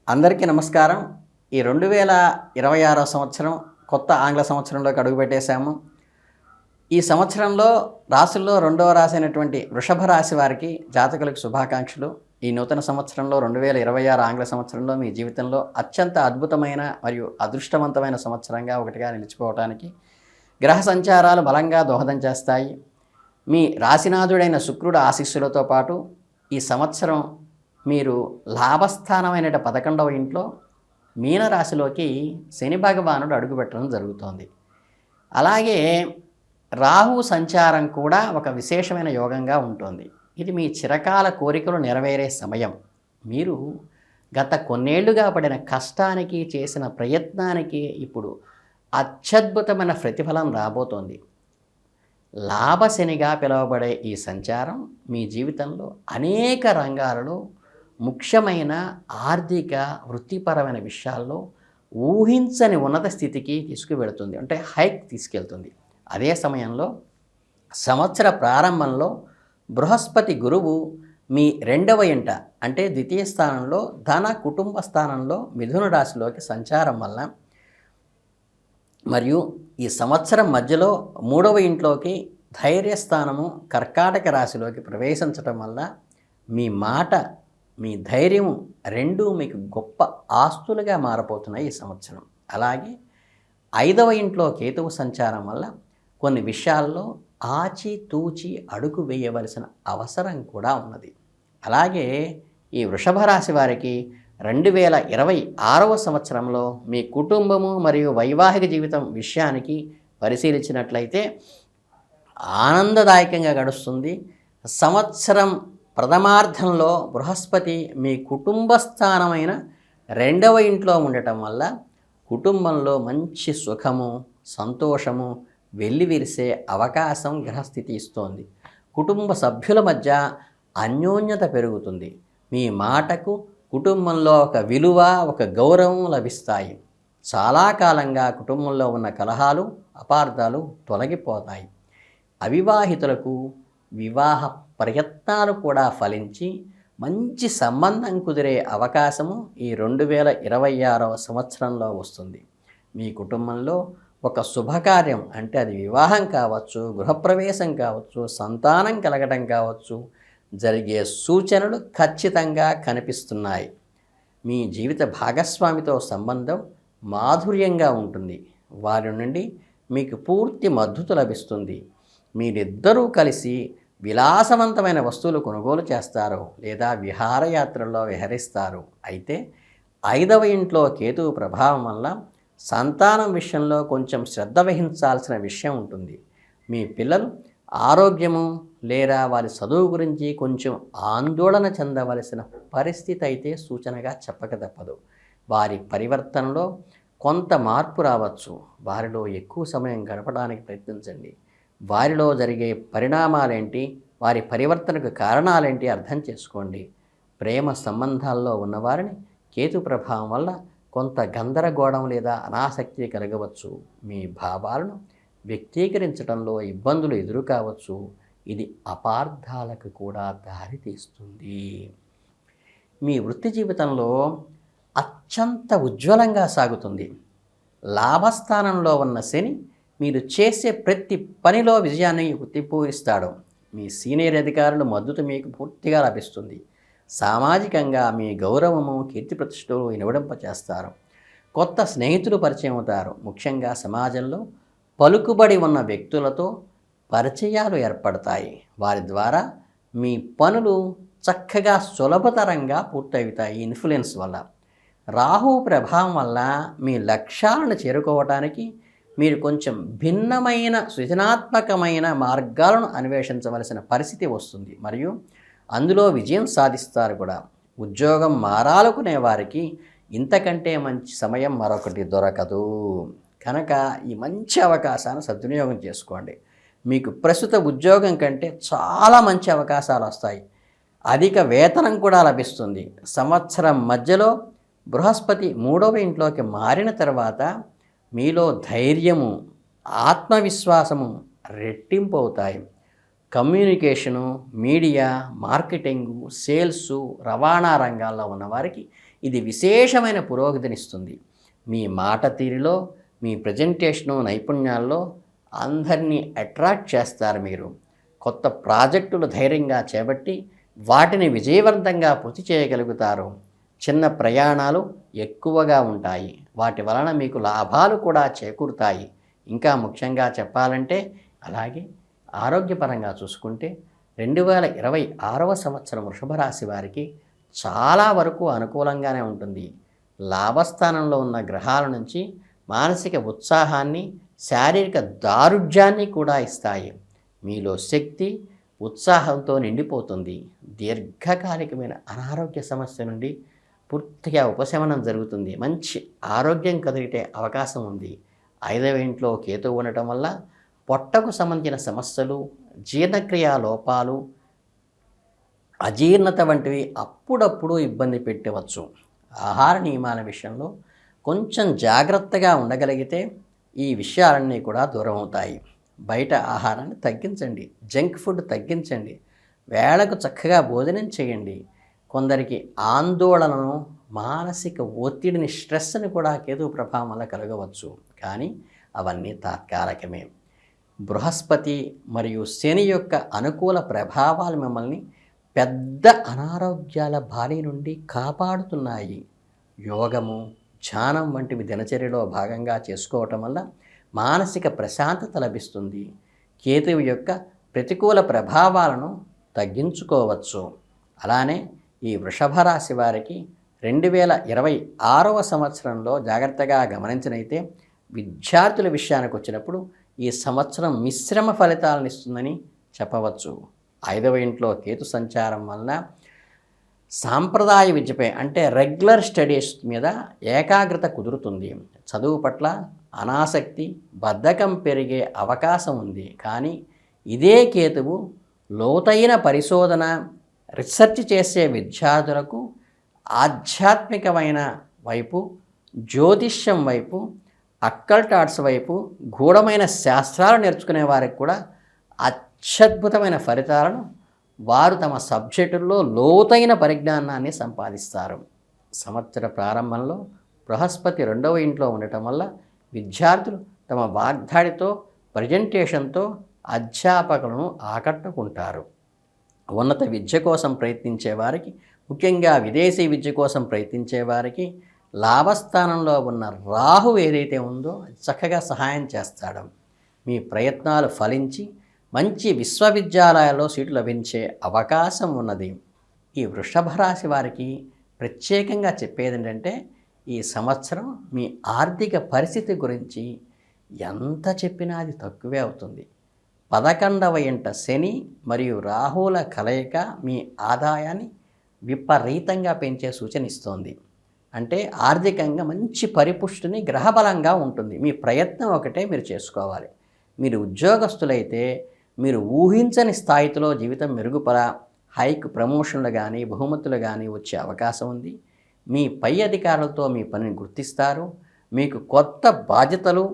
అందరికీ నమస్కారం. ఈ 2026 సంవత్సరం కొత్త ఆంగ్ల సంవత్సరంలోకి అడుగుపెట్టేశాము. ఈ సంవత్సరంలో రాశుల్లో రెండవ రాశి అయినటువంటి వృషభ రాశి వారికి జాతకులకు శుభాకాంక్షలు. ఈ నూతన సంవత్సరంలో 2026 ఆంగ్ల సంవత్సరంలో మీ జీవితంలో అత్యంత అద్భుతమైన మరియు అదృష్టవంతమైన సంవత్సరంగా ఒకటిగా నిలిచిపోవటానికి గ్రహ సంచారాలు బలంగా దోహదం చేస్తాయి. మీ రాశినాథుడైన శుక్రుడు ఆశీస్సులతో పాటు ఈ సంవత్సరం మీరు లాభస్థానమైన 11వ ఇంట్లో మీనరాశిలోకి శని భగవానుడు అడుగుపెట్టడం జరుగుతోంది. అలాగే రాహు సంచారం కూడా ఒక విశేషమైన యోగంగా ఉంటుంది. ఇది మీ చిరకాల కోరికలు నెరవేరే సమయం. మీరు గత కొన్నేళ్లుగా పడిన కష్టానికి చేసిన ప్రయత్నానికి ఇప్పుడు అత్యద్భుతమైన ప్రతిఫలం రాబోతోంది. లాభశనిగా పిలువబడే ఈ సంచారం మీ జీవితంలో అనేక రంగాలలో ముఖ్యమైన ఆర్థిక వృత్తిపరమైన విషయాల్లో ఊహించని ఉన్నత స్థితికి తీసుకువెళుతుంది, అంటే హైక్ తీసుకెళ్తుంది. అదే సమయంలో సంవత్సర ప్రారంభంలో బృహస్పతి గురువు మీ 2వ ఇంట అంటే ద్వితీయ స్థానంలో ధన కుటుంబ స్థానంలో మిథున రాశిలోకి సంచారం వల్ల మరియు ఈ సంవత్సరం మధ్యలో 3వ ఇంట్లోకి ధైర్యస్థానము కర్కాటక రాశిలోకి ప్రవేశించటం వల్ల మీ మాట మీ ధైర్యం రెండూ మీకు గొప్ప ఆస్తులుగా మారబోతున్నాయి ఈ సంవత్సరం. అలాగే 5వ ఇంట్లో కేతువు సంచారం వల్ల కొన్ని విషయాల్లో ఆచితూచి అడుగు వేయవలసిన అవసరం కూడా ఉన్నది. అలాగే ఈ వృషభ రాశి వారికి 2026వ సంవత్సరంలో మీ కుటుంబము మరియు వైవాహిక జీవితం విషయానికి పరిశీలించినట్లయితే ఆనందదాయకంగా గడుస్తుంది. సంవత్సరం ప్రథమార్థంలో బృహస్పతి మీ కుటుంబ స్థానమైన 2వ ఇంట్లో ఉండటం వల్ల కుటుంబంలో మంచి సుఖము సంతోషము వెల్లివిరిసే అవకాశం గ్రహస్థితి ఇస్తోంది. కుటుంబ సభ్యుల మధ్య అన్యోన్యత పెరుగుతుంది. మీ మాటకు కుటుంబంలో ఒక విలువ ఒక గౌరవం లభిస్తాయి. చాలా కాలంగా కుటుంబంలో ఉన్న కలహాలు అపార్థాలు తొలగిపోతాయి. అవివాహితులకు వివాహ ప్రయత్నాలు కూడా ఫలించి మంచి సంబంధం కుదిరే అవకాశము ఈ 2026వ సంవత్సరంలో వస్తుంది. మీ కుటుంబంలో ఒక శుభకార్యం, అంటే అది వివాహం కావచ్చు, గృహప్రవేశం కావచ్చు, సంతానం కలగడం కావచ్చు, జరిగే సూచనలు ఖచ్చితంగా కనిపిస్తున్నాయి. మీ జీవిత భాగస్వామితో సంబంధం మాధుర్యంగా ఉంటుంది. వారి నుండి మీకు పూర్తి మద్దతు లభిస్తుంది. మీరిద్దరూ కలిసి విలాసవంతమైన వస్తువులు కొనుగోలు చేస్తారు లేదా విహారయాత్రల్లో విహరిస్తారు. అయితే 5వ ఇంట్లో కేతువు ప్రభావం వల్ల సంతానం విషయంలో కొంచెం శ్రద్ధ వహించాల్సిన విషయం ఉంటుంది. మీ పిల్లలు ఆరోగ్యము లేదా వారి చదువు గురించి కొంచెం ఆందోళన చెందవలసిన పరిస్థితి అయితే సూచనగా చెప్పక తప్పదు. వారి పరివర్తనలో కొంత మార్పు రావచ్చు. వారిలో ఎక్కువ సమయం గడపడానికి ప్రయత్నించండి. వారిలో జరిగే పరిణామాలేంటి, వారి పరివర్తనకు కారణాలేంటి అర్థం చేసుకోండి. ప్రేమ సంబంధాల్లో ఉన్నవారిని కేతు ప్రభావం వల్ల కొంత గందరగోళం లేదా అనాసక్తి కలగవచ్చు. మీ భావాలను వ్యక్తీకరించడంలో ఇబ్బందులు ఎదురు కావచ్చు. ఇది అపార్థాలకు కూడా దారితీస్తుంది. మీ వృత్తి జీవితంలో అత్యంత ఉజ్వలంగా సాగుతుంది. లాభస్థానంలో ఉన్న శని మీరు చేసే ప్రతి పనిలో విజయాన్ని పూరిస్తాడు. మీ సీనియర్ అధికారుల మద్దతు మీకు పూర్తిగా లభిస్తుంది. సామాజికంగా మీ గౌరవము కీర్తి ప్రతిష్టలు ఇనువడింపచేస్తారు. కొత్త స్నేహితులు పరిచయం అవుతారు. ముఖ్యంగా సమాజంలో పలుకుబడి ఉన్న వ్యక్తులతో పరిచయాలు ఏర్పడతాయి. వారి ద్వారా మీ పనులు చక్కగా సులభతరంగా పూర్తవుతాయి. ఇన్ఫ్లుయెన్స్ వల్ల రాహు ప్రభావం వల్ల మీ లక్ష్యాలను చేరుకోవటానికి మీరు కొంచెం భిన్నమైన సృజనాత్మకమైన మార్గాలను అన్వేషించవలసిన పరిస్థితి వస్తుంది మరియు అందులో విజయం సాధిస్తారు కూడా. ఉద్యోగం మారాలనుకునే వారికి ఇంతకంటే మంచి సమయం మరొకటి దొరకదు. కనుక ఈ మంచి అవకాశాన్ని సద్వినియోగం చేసుకోండి. మీకు ప్రస్తుత ఉద్యోగం కంటే చాలా మంచి అవకాశాలు వస్తాయి. అధిక వేతనం కూడా లభిస్తుంది. సంవత్సరం మధ్యలో బృహస్పతి 3వ ఇంట్లోకి మారిన తర్వాత మీలో ధైర్యము ఆత్మవిశ్వాసము రెట్టింపు అవుతాయి. కమ్యూనికేషను, మీడియా, మార్కెటింగు, సేల్సు, రవాణా రంగాల్లో ఉన్నవారికి ఇది విశేషమైన పురోగతినిస్తుంది. మీ మాట తీరులో, మీ ప్రజెంటేషను నైపుణ్యాల్లో అందరినీ అట్రాక్ట్ చేస్తారు. మీరు కొత్త ప్రాజెక్టులు ధైర్యంగా చేపట్టి వాటిని విజయవంతంగా పూర్తి చేయగలుగుతారు. చిన్న ప్రయాణాలు ఎక్కువగా ఉంటాయి. వాటి వలన మీకు లాభాలు కూడా చేకూరుతాయి. ఇంకా ముఖ్యంగా చెప్పాలంటే అలాగే ఆరోగ్యపరంగా చూసుకుంటే 2026వ సంవత్సరం వృషభ రాశి వారికి చాలా వరకు అనుకూలంగానే ఉంటుంది. లాభస్థానంలో ఉన్న గ్రహాల నుంచి మానసిక ఉత్సాహాన్ని, శారీరక దారుఢ్యాన్ని కూడా ఇస్తాయి. మీలో శక్తి, ఉత్సాహంతో నిండిపోతుంది. దీర్ఘకాలికమైన అనారోగ్య సమస్య నుండి పూర్తిగా ఉపశమనం జరుగుతుంది. మంచి ఆరోగ్యం కలిగే అవకాశం ఉంది. 5వ ఇంట్లో కేతువు ఉండటం వల్ల పొట్టకు సంబంధించిన సమస్యలు, జీర్ణక్రియ లోపాలు, అజీర్ణత వంటివి అప్పుడప్పుడు ఇబ్బంది పెట్టవచ్చు. ఆహార నియమాల విషయంలో కొంచెం జాగ్రత్తగా ఉండగలిగితే ఈ విషయాలన్నీ కూడా దూరం అవుతాయి. బయట ఆహారాన్ని తగ్గించండి, జంక్ ఫుడ్ తగ్గించండి, వేళకు చక్కగా భోజనం చేయండి. కొందరికి ఆందోళనను, మానసిక ఒత్తిడిని, స్ట్రెస్ని కూడా కేతు ప్రభావం వల్ల కలగవచ్చు. కానీ అవన్నీ తాత్కాలికమే. బృహస్పతి మరియు శని యొక్క అనుకూల ప్రభావాలు మిమ్మల్ని పెద్ద అనారోగ్యాల బారి నుండి కాపాడుతున్నాయి. యోగము, ధ్యానం వంటివి దినచర్యలో భాగంగా చేసుకోవటం వల్ల మానసిక ప్రశాంతత లభిస్తుంది. కేతువు యొక్క ప్రతికూల ప్రభావాలను తగ్గించుకోవచ్చు. అలానే ఈ వృషభ రాశి వారికి 2026వ సంవత్సరంలో జాగ్రత్తగా గమనించినైతే విద్యార్థుల విషయానికి వచ్చినప్పుడు ఈ సంవత్సరం మిశ్రమ ఫలితాలను ఇస్తుందని చెప్పవచ్చు. 5వ ఇంట్లో కేతు సంచారం వలన సాంప్రదాయ విద్యపై అంటే రెగ్యులర్ స్టడీస్ మీద ఏకాగ్రత కుదురుతుంది. చదువు పట్ల అనాసక్తి, బద్ధకం పెరిగే అవకాశం ఉంది. కానీ ఇదే కేతువు లోతైన పరిశోధన, రీసెర్చ్ చేసే విద్యార్థులకు ఆధ్యాత్మికమైన వైపు, జ్యోతిష్యం వైపు, అక్కల్ట్ ఆర్ట్స్ వైపు, గూఢమైన శాస్త్రాలు నేర్చుకునే వారికి కూడా అత్యద్భుతమైన ఫలితాలను వారు తమ సబ్జెక్టుల్లో లోతైన పరిజ్ఞానాన్ని సంపాదిస్తారు. సంవత్సర ప్రారంభంలో బృహస్పతి 2వ ఇంట్లో ఉండటం వల్ల విద్యార్థులు తమ వాగ్దాడితో, ప్రజెంటేషన్తో అధ్యాపకులను ఆకట్టుకుంటారు. ఉన్నత విద్య కోసం ప్రయత్నించే వారికి, ముఖ్యంగా విదేశీ విద్య కోసం ప్రయత్నించే వారికి లాభస్థానంలో ఉన్న రాహు ఏదైతే ఉందో చక్కగా సహాయం చేస్తాడు. మీ ప్రయత్నాలు ఫలించి మంచి విశ్వవిద్యాలయాల్లో సీటు లభించే అవకాశం ఉన్నది. ఈ వృషభ రాశి వారికి ప్రత్యేకంగా చెప్పేది ఏంటంటే ఈ సంవత్సరం మీ ఆర్థిక పరిస్థితి గురించి ఎంత చెప్పినా అది తక్కువే అవుతుంది. 11వ ఇంట శని మరియు రాహుల కలయిక మీ ఆదాయాన్ని విపరీతంగా పెంచే సూచన ఇస్తోంది. అంటే ఆర్థికంగా మంచి పరిపుష్టిని గ్రహబలంగా ఉంటుంది. మీ ప్రయత్నం ఒకటే మీరు చేసుకోవాలి. మీరు ఉద్యోగస్తులైతే మీరు ఊహించని స్థాయిలో జీవితం మెరుగుపర, హైక్, ప్రమోషన్లు కానీ బహుమతులు కానీ వచ్చే అవకాశం ఉంది. మీ పై అధికారులతో మీ పనిని గుర్తిస్తారు. మీకు కొత్త బాధ్యతలు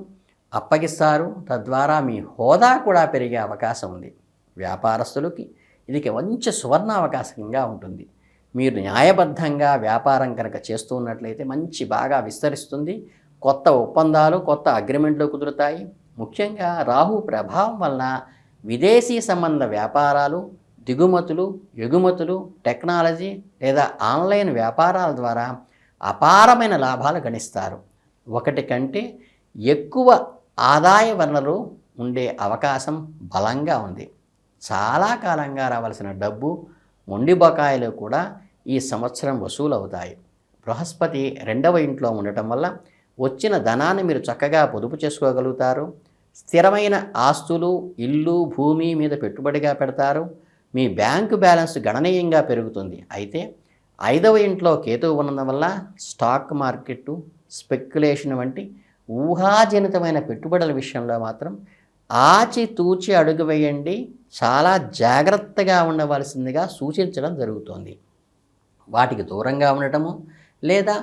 అప్పగిస్తారు. తద్వారా మీ హోదా కూడా పెరిగే అవకాశం ఉంది. వ్యాపారస్తులకి ఇది మంచి సువర్ణావకాశంగా ఉంటుంది. మీరు న్యాయబద్ధంగా వ్యాపారం కనుక చేస్తూ ఉన్నట్లయితే మంచి బాగా విస్తరిస్తుంది. కొత్త ఒప్పందాలు, కొత్త అగ్రిమెంట్లు కుదురుతాయి. ముఖ్యంగా రాహు ప్రభావం వలన విదేశీ సంబంధ వ్యాపారాలు, దిగుమతులు, ఎగుమతులు, టెక్నాలజీ లేదా ఆన్లైన్ వ్యాపారాల ద్వారా అపారమైన లాభాలు గణిస్తారు. ఒకటి కంటే ఎక్కువ ఆదాయ వనరులు ఉండే అవకాశం బలంగా ఉంది. చాలా కాలంగా రావాల్సిన డబ్బు, మొండి బకాయిలు కూడా ఈ సంవత్సరం వసూలు అవుతాయి. బృహస్పతి 2వ ఇంట్లో ఉండటం వల్ల వచ్చిన ధనాన్ని మీరు చక్కగా పొదుపు చేసుకోగలుగుతారు. స్థిరమైన ఆస్తులు, ఇల్లు, భూమి మీద పెట్టుబడిగా పెడతారు. మీ బ్యాంకు బ్యాలెన్స్ గణనీయంగా పెరుగుతుంది. అయితే 5వ ఇంట్లో కేతువు ఉన్నందు వల్ల స్టాక్ మార్కెట్టు, స్పెక్యులేషన్ వంటి ఊహాజనితమైన పెట్టుబడుల విషయంలో మాత్రం ఆచితూచి అడుగు వేయండి. చాలా జాగ్రత్తగా ఉండవలసిందిగా సూచించడం జరుగుతోంది. వాటికి దూరంగా ఉండటము లేదా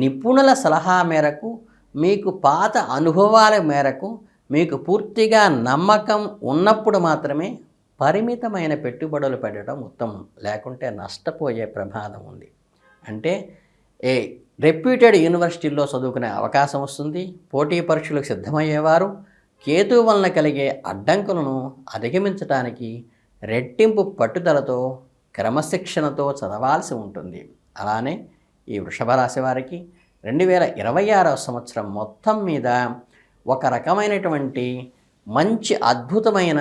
నిపుణుల సలహా మేరకు, మీకు పాత అనుభవాల మేరకు మీకు పూర్తిగా నమ్మకం ఉన్నప్పుడు మాత్రమే పరిమితమైన పెట్టుబడులు పెట్టడం ఉత్తమం. లేకుంటే నష్టపోయే ప్రమాదం ఉంది. అంటే ఏ రెప్యూటెడ్ యూనివర్సిటీల్లో చదువుకునే అవకాశం వస్తుంది. పోటీ పరీక్షలకు సిద్ధమయ్యేవారు కేతు వలన కలిగే అడ్డంకులను అధిగమించడానికి రెట్టింపు పట్టుదలతో క్రమశిక్షణతో చదవాల్సి ఉంటుంది. అలానే ఈ వృషభ రాశి వారికి 2026వ సంవత్సరం మొత్తం మీద ఒక రకమైనటువంటి మంచి అద్భుతమైన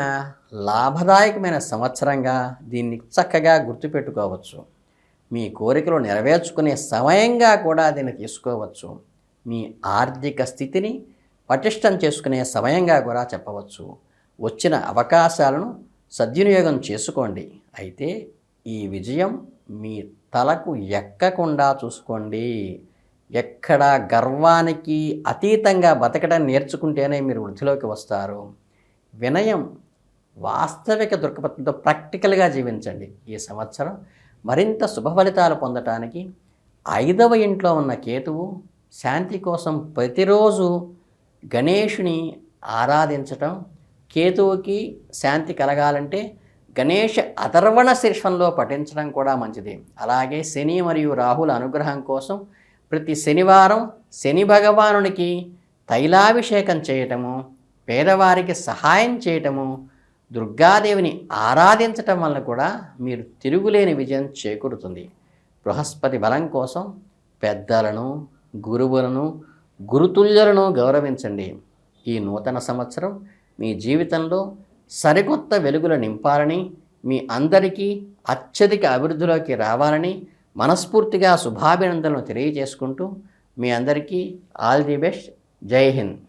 లాభదాయకమైన సంవత్సరంగా దీన్ని చక్కగా గుర్తుపెట్టుకోవచ్చు. మీ కోరికలు నెరవేర్చుకునే సమయంగా కూడా దీన్ని తీసుకోవచ్చు. మీ ఆర్థిక స్థితిని పటిష్టం చేసుకునే సమయంగా కూడా చెప్పవచ్చు. వచ్చిన అవకాశాలను సద్వినియోగం చేసుకోండి. అయితే ఈ విజయం మీ తలకు ఎక్కకుండా చూసుకోండి. ఎక్కడ గర్వానికి అతీతంగా బతకడం నేర్చుకుంటేనే మీరు వృద్ధిలోకి వస్తారు. వినయం, వాస్తవిక దృక్పథంతో ప్రాక్టికల్గా జీవించండి. ఈ సంవత్సరం మరింత శుభ ఫలితాలు పొందటానికి 5వ ఇంట్లో ఉన్న కేతువు శాంతి కోసం ప్రతిరోజు గణేషుని ఆరాధించటం, కేతువుకి శాంతి కలగాలంటే గణేష అథర్వణ శీర్షంలో పఠించడం కూడా మంచిది. అలాగే శని మరియు రాహుల అనుగ్రహం కోసం ప్రతి శనివారం శని భగవానునికి తైలాభిషేకం చేయటము, పేదవారికి సహాయం చేయటము, దుర్గాదేవిని ఆరాధించటం వల్ల కూడా మీరు తిరుగులేని విజయం చేకూరుతుంది. బృహస్పతి బలం కోసం పెద్దలను, గురువులను, గురుతుల్యులను గౌరవించండి. ఈ నూతన సంవత్సరం మీ జీవితంలో సరికొత్త వెలుగులు నింపాలని, మీ అందరికీ అత్యధిక అభివృద్ధిలోకి రావాలని మనస్ఫూర్తిగా శుభాభినందనలు తెలియజేసుకుంటూ మీ అందరికీ ఆల్ ది బెస్ట్. జై హింద్.